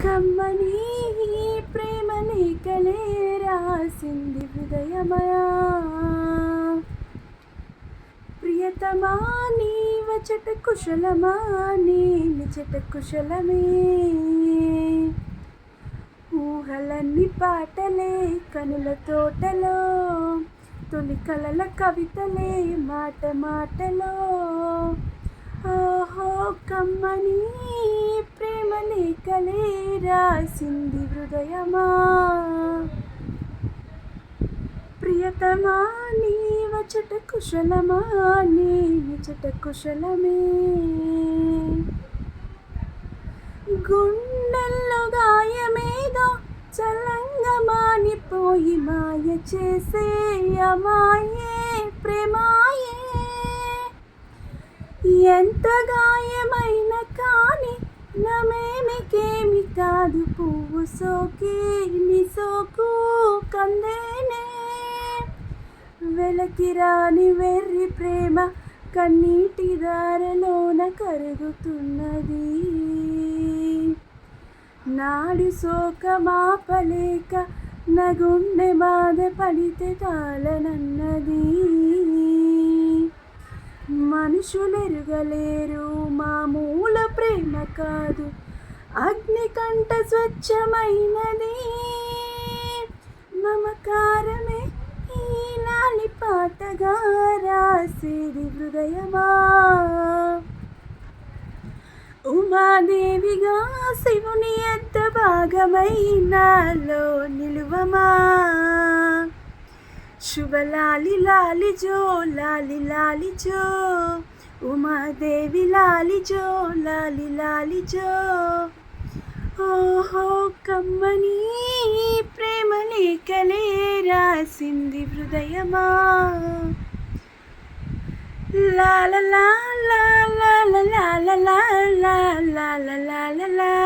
కమ్మని ప్రేమ లేఖలే రాసింది హృదయమయా. ప్రియతమా నీవచట కుశలమా, నేనిచట కుశలమే. ఊహలన్నీ పాటలే కనుల తోటలో, తొలి కలల కవితలే మాట మాటలో. ఓహో కమ్మని ప్రేమ లేఖలే రాసింది హృదయమా. ప్రియతమా నీవచట కుశలమా, నేనిచట కుశలమే. గుండెల్లో గాయమేదో చల్లంగా మానిపోయి మాయ చేసే అమాయే ప్రేమాయే. ఎంత గాయమైన కానీ నమేమికేమి కాదు, పువ్వు సోకి నీ సోకు కందేనే. వెలకి రాని వెర్రి ప్రేమ కన్నీటి దారలోన కరుగుతున్నది. నాడు శోకమాపలేక నా గుండె బాధ పడితే తాళనన్నది. మనుషులెరుగలేరు మామూల ప్రేమ కాదు, అగ్ని కంట స్వచ్ఛమైనది. మమకారమే ఈ లాలి పాటగా రాసేది హృదయమా. ఉమాదేవిగా శివుని ఎంత భాగమై నాలో నిలువమా. శుభలాలి లాలి జో లాలి లాలి జో, ఉమాదేవి లాలి జో లాలి లాలి జో. ఓహో కమ్మని ప్రేమ లేఖలే రాసింది హృదయమా. లా లా లా లా లా లా లా లా లా లా లా లా లా.